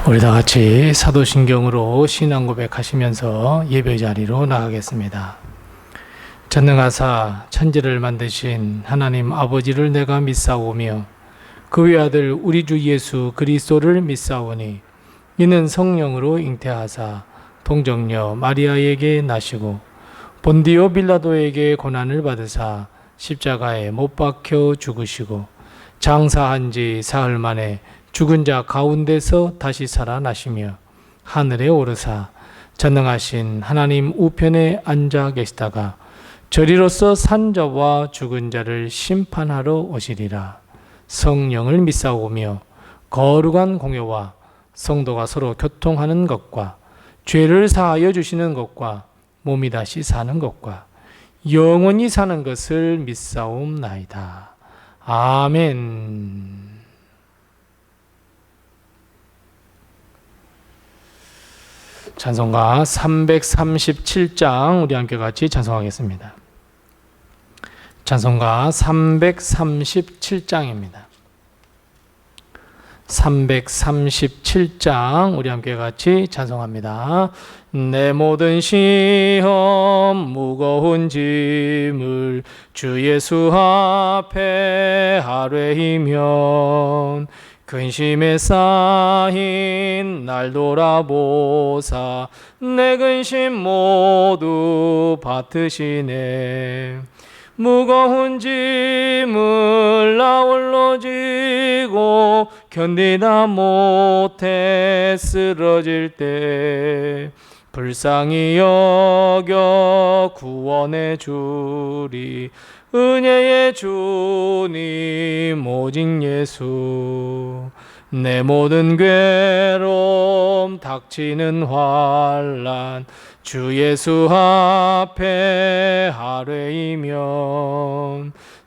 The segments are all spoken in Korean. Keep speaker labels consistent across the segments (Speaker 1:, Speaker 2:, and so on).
Speaker 1: 우리 다 같이 사도신경으로 신앙 고백하시면서 예배 자리로 나가겠습니다. 전능하사 천지를 만드신 하나님 아버지를 내가 믿사오며 그 외아들 우리 주 예수 그리스도를 믿사오니 이는 성령으로 잉태하사 동정녀 마리아에게 나시고 본디오 빌라도에게 고난을 받으사 십자가에 못 박혀 죽으시고 장사한 지 사흘 만에 죽은 자 가운데서 다시 살아나시며 하늘에 오르사 전능하신 하나님 우편에 앉아 계시다가 저리로서 산자와 죽은 자를 심판하러 오시리라. 성령을 믿사오며 거룩한 공회와 성도가 서로 교통하는 것과 죄를 사하여 주시는 것과 몸이 다시 사는 것과 영원히 사는 것을 믿사옵나이다. 아멘. 찬송가 337장 우리 함께 같이 찬송하겠습니다. 찬송가 337장입니다. 337장 우리 함께 같이 찬송합니다. 내 모든 시험 무거운 짐을 주 예수 앞에 아뢰이면 근심에 쌓인 날 돌아보사 내 근심 모두 받으시네. 무거운 짐을 나 홀로 지고 견디다 못해 쓰러질 때 불쌍히 여겨 구원해 주리. 은혜의 주님 오직 예수. 내 모든 괴로움 닥치는 환난 주 예수 앞에 아뢰이면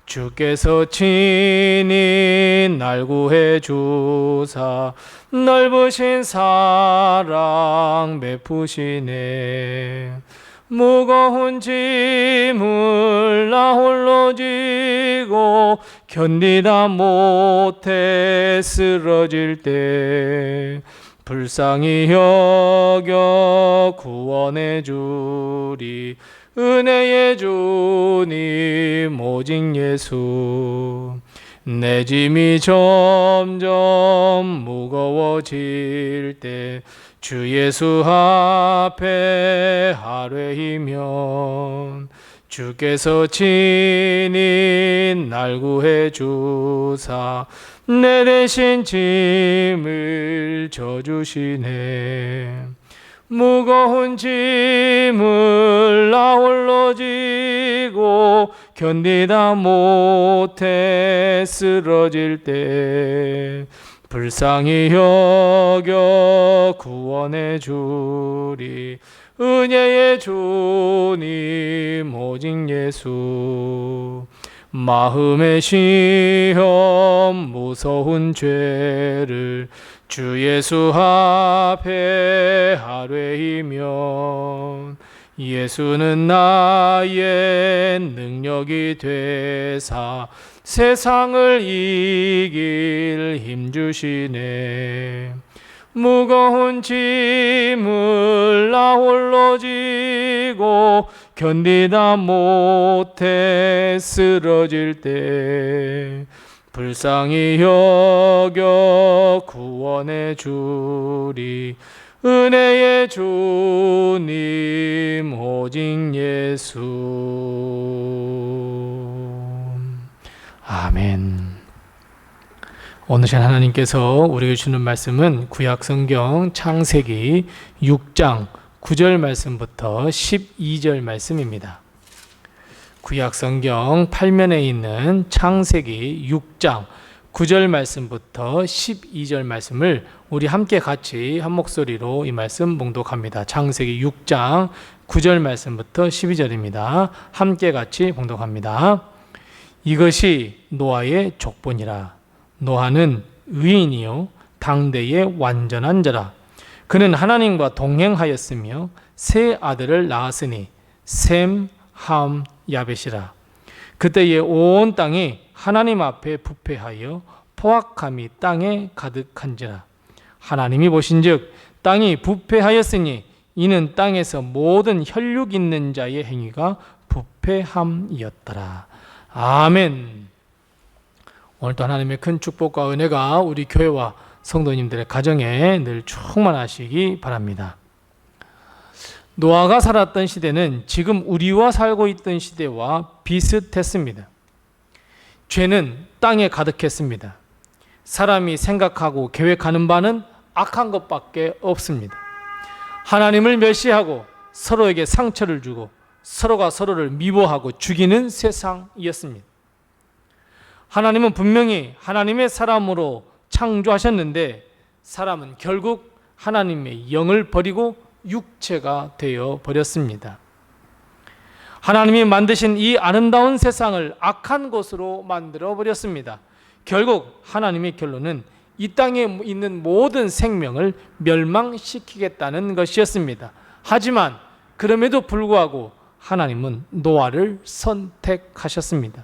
Speaker 1: 주께서 친히 날 구해 주사 넓으신 사랑 베푸시네. 무거운 짐을 나 홀로 지고 견디다 못해 쓰러질 때 불쌍히 여겨 구원해 주리. 은혜의 주님 오직 예수. 내 짐이 점점 무거워질 때 주 예수 앞에 아뢰이면 주께서 친히 날 구해 주사 내 대신 짐을 져주시네. 무거운 짐을 나 홀로 지고 견디다 못해 쓰러질 때 불쌍히 여겨 구원해 주리. 은혜의 주님 오직 예수. 마음의 시험 무서운 죄를 주 예수 앞에 아뢰이면 예수는 나의 능력이 되사 세상을 이길 힘 주시네. 무거운 짐을 나 홀로 지고 견디다 못해 쓰러질 때 불쌍히 여겨 구원해 주리. 은혜의 주님 오직 예수. 아멘. 오늘 하나님께서 우리에게 주는 말씀은 구약성경 창세기 6장 9절 말씀부터 12절 말씀입니다. 구약성경 8면에 있는 창세기 6장 9절 말씀부터 12절 말씀을 우리 함께 같이 한 목소리로 이 말씀 봉독합니다. 창세기 6장 9절 말씀부터 12절입니다. 함께 같이 봉독합니다. 이것이 노아의 족본이라. 노아는 의인이요 당대의 완전한 자라. 그는 하나님과 동행하였으며 세 아들을 낳았으니 셈, 함, 야벳이라. 그때의 온 땅이 하나님 앞에 부패하여 포악함이 땅에 가득한지라. 하나님이 보신즉 땅이 부패하였으니 이는 땅에서 모든 혈육 있는 자의 행위가 부패함이었더라. 아멘. 오늘도 하나님의 큰 축복과 은혜가 우리 교회와 성도님들의 가정에 늘 충만하시기 바랍니다. 노아가 살았던 시대는 지금 우리와 살고 있던 시대와 비슷했습니다. 죄는 땅에 가득했습니다. 사람이 생각하고 계획하는 바는 악한 것밖에 없습니다. 하나님을 멸시하고 서로에게 상처를 주고 서로가 서로를 미워하고 죽이는 세상이었습니다. 하나님은 분명히 하나님의 사람으로 창조하셨는데 사람은 결국 하나님의 영을 버리고 육체가 되어 버렸습니다. 하나님이 만드신 이 아름다운 세상을 악한 곳으로 만들어 버렸습니다. 결국 하나님의 결론은 이 땅에 있는 모든 생명을 멸망시키겠다는 것이었습니다. 하지만 그럼에도 불구하고 하나님은 노아를 선택하셨습니다.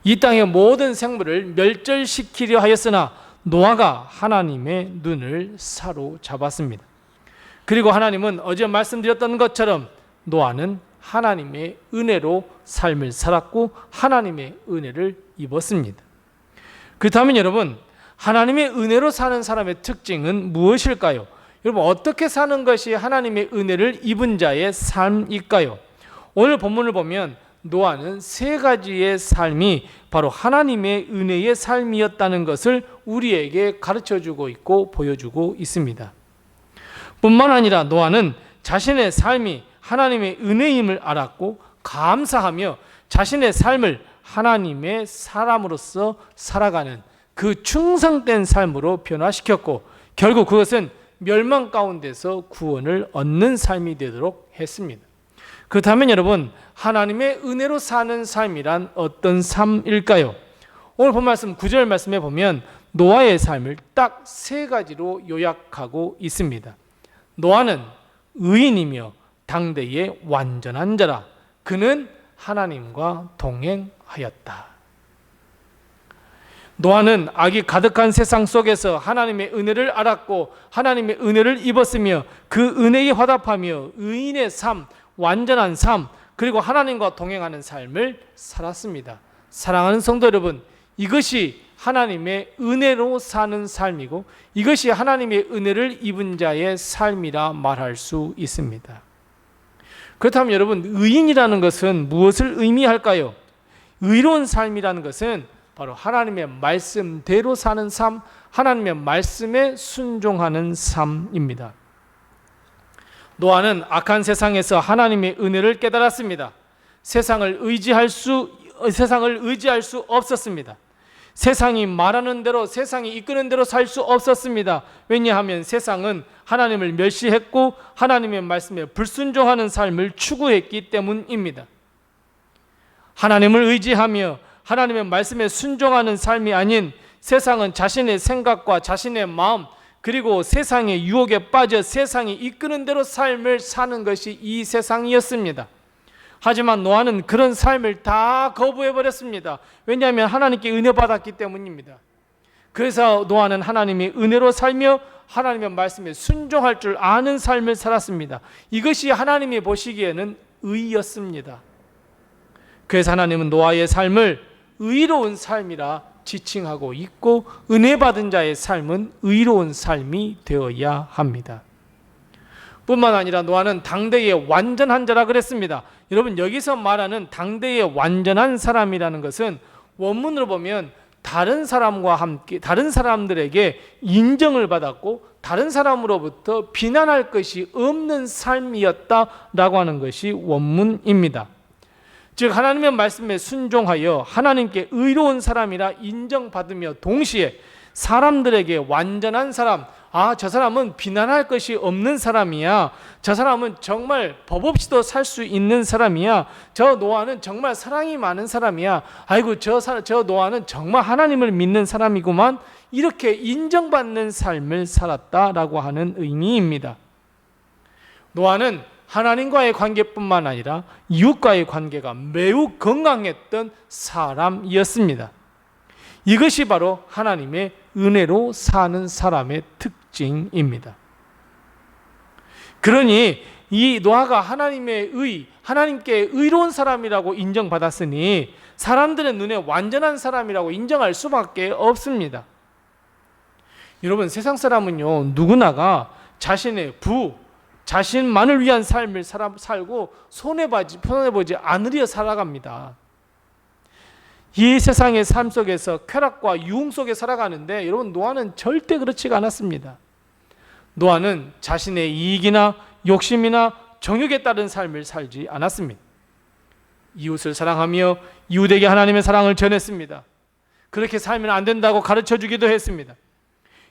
Speaker 1: 이 땅의 모든 생물을 멸절시키려 하였으나 노아가 하나님의 눈을 사로잡았습니다. 그리고 하나님은 어제 말씀드렸던 것처럼 노아는 하나님의 은혜로 삶을 살았고 하나님의 은혜를 입었습니다. 그렇다면 여러분, 하나님의 은혜로 사는 사람의 특징은 무엇일까요? 여러분, 어떻게 사는 것이 하나님의 은혜를 입은 자의 삶일까요? 오늘 본문을 보면 노아는 세 가지의 삶이 바로 하나님의 은혜의 삶이었다는 것을 우리에게 가르쳐주고 있고 보여주고 있습니다. 뿐만 아니라 노아는 자신의 삶이 하나님의 은혜임을 알았고 감사하며 자신의 삶을 하나님의 사람으로서 살아가는 그 충성된 삶으로 변화시켰고 결국 그것은 멸망 가운데서 구원을 얻는 삶이 되도록 했습니다. 그렇다면 여러분, 하나님의 은혜로 사는 삶이란 어떤 삶일까요? 오늘 본 말씀 9절 말씀에 보면 노아의 삶을 딱 세 가지로 요약하고 있습니다. 노아는 의인이며 당대의 완전한 자라. 그는 하나님과 동행하였다. 노아는 악이 가득한 세상 속에서 하나님의 은혜를 알았고 하나님의 은혜를 입었으며 그 은혜에 화답하며 의인의 삶, 완전한 삶, 그리고 하나님과 동행하는 삶을 살았습니다. 사랑하는 성도 여러분, 이것이 하나님의 은혜로 사는 삶이고 이것이 하나님의 은혜를 입은 자의 삶이라 말할 수 있습니다. 그렇다면 여러분, 의인이라는 것은 무엇을 의미할까요? 의로운 삶이라는 것은 바로 하나님의 말씀대로 사는 삶, 하나님의 말씀에 순종하는 삶입니다. 노아는 악한 세상에서 하나님의 은혜를 깨달았습니다. 세상을 의지할 수 없었습니다. 세상이 말하는 대로, 세상이 이끄는 대로 살 수 없었습니다. 왜냐하면 세상은 하나님을 멸시했고 하나님의 말씀에 불순종하는 삶을 추구했기 때문입니다. 하나님을 의지하며 하나님의 말씀에 순종하는 삶이 아닌 세상은 자신의 생각과 자신의 마음, 그리고 세상의 유혹에 빠져 세상이 이끄는 대로 삶을 사는 것이 이 세상이었습니다. 하지만 노아는 그런 삶을 다 거부해버렸습니다. 왜냐하면 하나님께 은혜 받았기 때문입니다. 그래서 노아는 하나님의 은혜로 살며 하나님의 말씀에 순종할 줄 아는 삶을 살았습니다. 이것이 하나님이 보시기에는 의였습니다. 그래서 하나님은 노아의 삶을 의로운 삶이라 지칭하고 있고 은혜 받은 자의 삶은 의로운 삶이 되어야 합니다. 뿐만 아니라 노아는 당대의 완전한 자라 그랬습니다. 여러분, 여기서 말하는 당대의 완전한 사람이라는 것은 원문으로 보면 다른 사람과 함께 다른 사람들에게 인정을 받았고 다른 사람으로부터 비난할 것이 없는 삶이었다라고 하는 것이 원문입니다. 즉 하나님의 말씀에 순종하여 하나님께 의로운 사람이라 인정받으며 동시에 사람들에게 완전한 사람, 저 사람은 비난할 것이 없는 사람이야, 저 사람은 정말 법 없이도 살 수 있는 사람이야, 저 노아는 정말 사랑이 많은 사람이야, 아이고 저 노아는 정말 하나님을 믿는 사람이구만, 이렇게 인정받는 삶을 살았다라고 하는 의미입니다. 노아는 하나님과의 관계뿐만 아니라 이웃과의 관계가 매우 건강했던 사람이었습니다. 이것이 바로 하나님의 은혜로 사는 사람의 특징입니다. 그러니 이 노아가 하나님께 의로운 사람이라고 인정받았으니 사람들의 눈에 완전한 사람이라고 인정할 수밖에 없습니다. 여러분, 세상 사람은요, 누구나가 자신의 자신만을 위한 삶을 살고 손해보지 않으려 살아갑니다. 이 세상의 삶 속에서 쾌락과 유흥 속에 살아가는데 여러분, 노아는 절대 그렇지가 않았습니다. 노아는 자신의 이익이나 욕심이나 정욕에 따른 삶을 살지 않았습니다. 이웃을 사랑하며 이웃에게 하나님의 사랑을 전했습니다. 그렇게 살면 안 된다고 가르쳐 주기도 했습니다.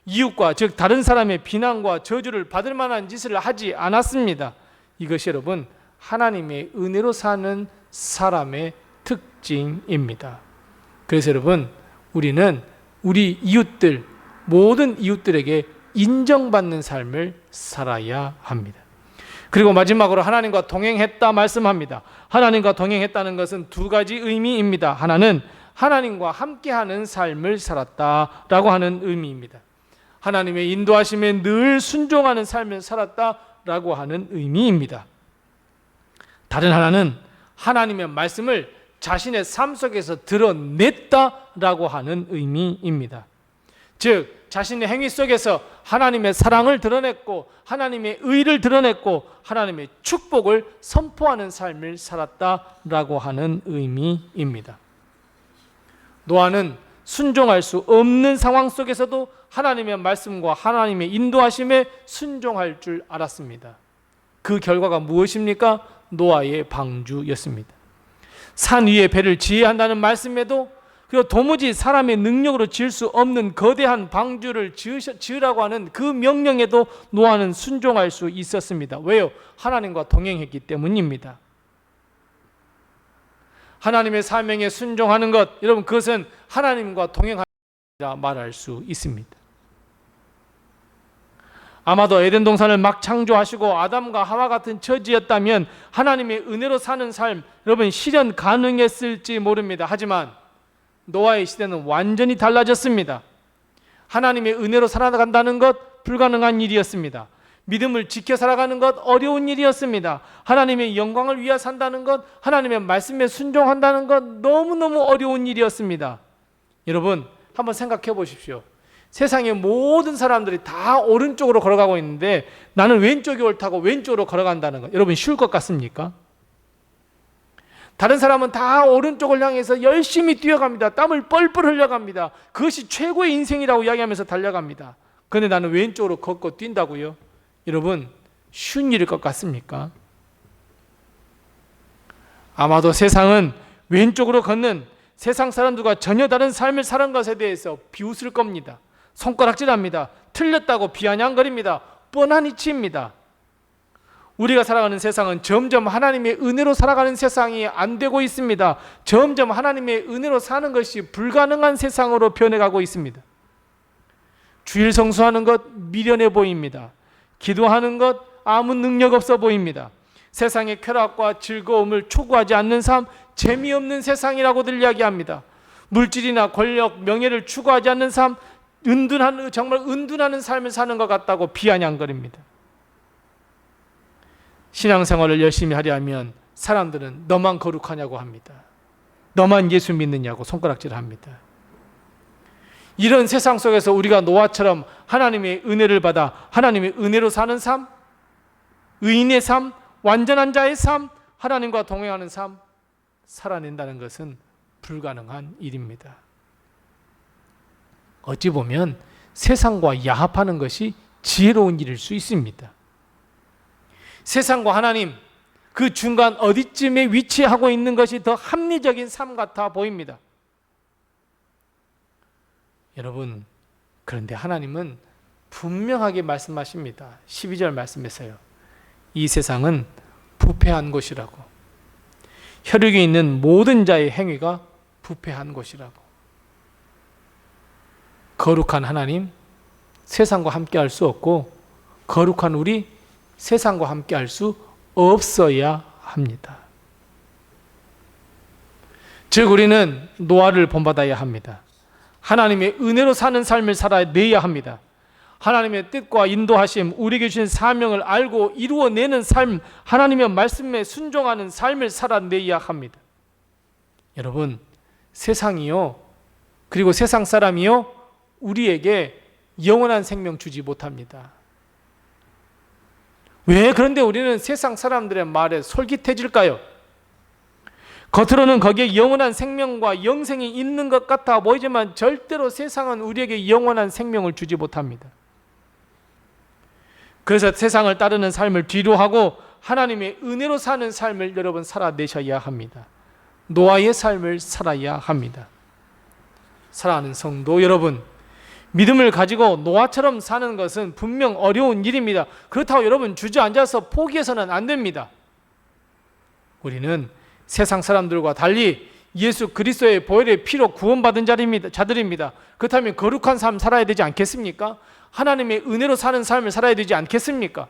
Speaker 1: 이웃과 즉 다른 사람의 비난과 저주를 받을 만한 짓을 하지 않았습니다. 이것이 여러분, 하나님의 은혜로 사는 사람의 특징입니다. 그래서 여러분, 우리는 우리 이웃들, 모든 이웃들에게 인정받는 삶을 살아야 합니다. 그리고 마지막으로 하나님과 동행했다 말씀합니다. 하나님과 동행했다는 것은 두 가지 의미입니다. 하나는 하나님과 함께하는 삶을 살았다라고 하는 의미입니다. 하나님의 인도하심에 늘 순종하는 삶을 살았다라고 하는 의미입니다. 다른 하나는 하나님의 말씀을 자신의 삶 속에서 드러냈다라고 하는 의미입니다. 즉 자신의 행위 속에서 하나님의 사랑을 드러냈고 하나님의 의를 드러냈고 하나님의 축복을 선포하는 삶을 살았다라고 하는 의미입니다. 노아는 순종할 수 없는 상황 속에서도 하나님의 말씀과 하나님의 인도하심에 순종할 줄 알았습니다. 그 결과가 무엇입니까? 노아의 방주였습니다. 산 위에 배를 지어야 한다는 말씀에도, 그리고 도무지 사람의 능력으로 지을 수 없는 거대한 방주를 지으라고 하는 그 명령에도 노아는 순종할 수 있었습니다. 왜요? 하나님과 동행했기 때문입니다. 하나님의 사명에 순종하는 것, 여러분, 그것은 하나님과 동행하리라 말할 수 있습니다. 아마도 에덴 동산을 막 창조하시고 아담과 하와 같은 처지였다면 하나님의 은혜로 사는 삶, 여러분, 실현 가능했을지 모릅니다. 하지만 노아의 시대는 완전히 달라졌습니다. 하나님의 은혜로 살아간다는 것 불가능한 일이었습니다. 믿음을 지켜 살아가는 것 어려운 일이었습니다. 하나님의 영광을 위하여 산다는 것, 하나님의 말씀에 순종한다는 것 너무너무 어려운 일이었습니다. 여러분, 한번 생각해 보십시오. 세상의 모든 사람들이 다 오른쪽으로 걸어가고 있는데 나는 왼쪽이 옳다고 왼쪽으로 걸어간다는 것, 여러분, 쉬울 것 같습니까? 다른 사람은 다 오른쪽을 향해서 열심히 뛰어갑니다. 땀을 뻘뻘 흘려갑니다. 그것이 최고의 인생이라고 이야기하면서 달려갑니다. 그런데 나는 왼쪽으로 걷고 뛴다고요? 여러분, 쉬운 일일 것 같습니까? 아마도 세상은 왼쪽으로 걷는 세상 사람들과 전혀 다른 삶을 사는 것에 대해서 비웃을 겁니다. 손가락질합니다. 틀렸다고 비아냥거립니다. 뻔한 이치입니다. 우리가 살아가는 세상은 점점 하나님의 은혜로 살아가는 세상이 안 되고 있습니다. 점점 하나님의 은혜로 사는 것이 불가능한 세상으로 변해가고 있습니다. 주일 성수하는 것 미련해 보입니다. 기도하는 것 아무 능력 없어 보입니다. 세상의 쾌락과 즐거움을 추구하지 않는 삶, 재미없는 세상이라고들 이야기합니다. 물질이나 권력, 명예를 추구하지 않는 삶, 정말 은둔하는 삶을 사는 것 같다고 비아냥거립니다. 신앙생활을 열심히 하려 하면 사람들은 너만 거룩하냐고 합니다. 너만 예수 믿느냐고 손가락질을 합니다. 이런 세상 속에서 우리가 노아처럼 하나님의 은혜를 받아 하나님의 은혜로 사는 삶, 의인의 삶, 완전한 자의 삶, 하나님과 동행하는 삶 살아낸다는 것은 불가능한 일입니다. 어찌 보면 세상과 야합하는 것이 지혜로운 일일 수 있습니다. 세상과 하나님, 그 중간 어디쯤에 위치하고 있는 것이 더 합리적인 삶 같아 보입니다. 여러분, 그런데 하나님은 분명하게 말씀하십니다. 12절 말씀에서요. 이 세상은 부패한 곳이라고, 혈육이 있는 모든 자의 행위가 부패한 곳이라고. 거룩한 하나님, 세상과 함께 할 수 없고 거룩한 우리, 세상과 함께 할 수 없어야 합니다. 즉 우리는 노아를 본받아야 합니다. 하나님의 은혜로 사는 삶을 살아내야 합니다. 하나님의 뜻과 인도하심, 우리에게 주신 사명을 알고 이루어내는 삶, 하나님의 말씀에 순종하는 삶을 살아내야 합니다. 여러분, 세상이요, 그리고 세상 사람이요, 우리에게 영원한 생명 주지 못합니다. 왜 그런데 우리는 세상 사람들의 말에 솔깃해질까요? 겉으로는 거기에 영원한 생명과 영생이 있는 것 같아 보이지만 절대로 세상은 우리에게 영원한 생명을 주지 못합니다. 그래서 세상을 따르는 삶을 뒤로 하고 하나님의 은혜로 사는 삶을 여러분 살아내셔야 합니다. 노아의 삶을 살아야 합니다. 사랑하는 성도 여러분, 믿음을 가지고 노아처럼 사는 것은 분명 어려운 일입니다. 그렇다고 여러분 주저앉아서 포기해서는 안 됩니다. 우리는 세상 사람들과 달리 예수 그리스도의 보혈의 피로 구원받은 자들입니다. 그렇다면 거룩한 삶 살아야 되지 않겠습니까? 하나님의 은혜로 사는 삶을 살아야 되지 않겠습니까?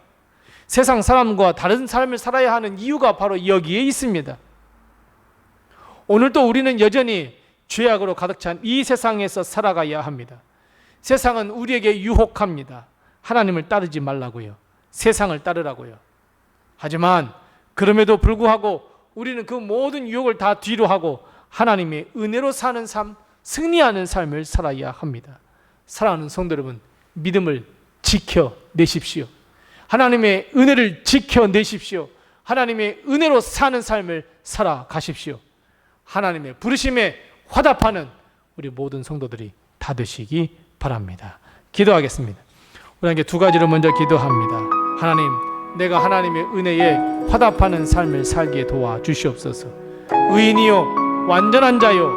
Speaker 1: 세상 사람과 다른 삶을 살아야 하는 이유가 바로 여기에 있습니다. 오늘도 우리는 여전히 죄악으로 가득 찬 이 세상에서 살아가야 합니다. 세상은 우리에게 유혹합니다. 하나님을 따르지 말라고요. 세상을 따르라고요. 하지만 그럼에도 불구하고 우리는 그 모든 유혹을 다 뒤로 하고 하나님의 은혜로 사는 삶, 승리하는 삶을 살아야 합니다. 사랑하는 성도 여러분, 믿음을 지켜내십시오. 하나님의 은혜를 지켜내십시오. 하나님의 은혜로 사는 삶을 살아가십시오. 하나님의 부르심에 화답하는 우리 모든 성도들이 다 되시기 바랍니다. 기도하겠습니다. 우리 함께 두 가지를 먼저 기도합니다. 하나님, 내가 하나님의 은혜에 화답하는 삶을 살게 도와주시옵소서. 의인이요 완전한 자요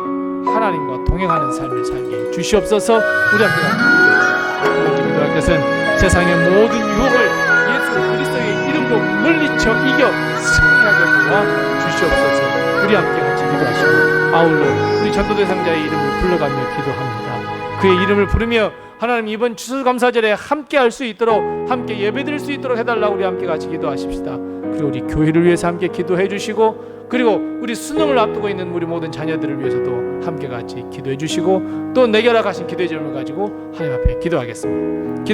Speaker 1: 하나님과 동행하는 삶을 살게 주시옵소서. 우리 함께 기도할 것은 세상의 모든 유혹을 예수 그리스도의 이름으로 물리쳐 이겨 승리하게 도와주시옵소서. 우리 함께 같이 기도하시고 아울러 우리 전도 대상자의 이름을 불러가며 기도합니다. 그의 이름을 부르며 하나님 이번 추수감사절에 함께 할 수 있도록, 함께 예배드릴 수 있도록 해달라고 우리 함께 같이 기도하십시다. 그리고 우리 교회를 위해서 함께 기도해 주시고, 그리고 우리 수능을 앞두고 있는 우리 모든 자녀들을 위해서도 함께 같이 기도해 주시고, 또 내게 허락하신 기도의 제목을 가지고 하나님 앞에 기도하겠습니다.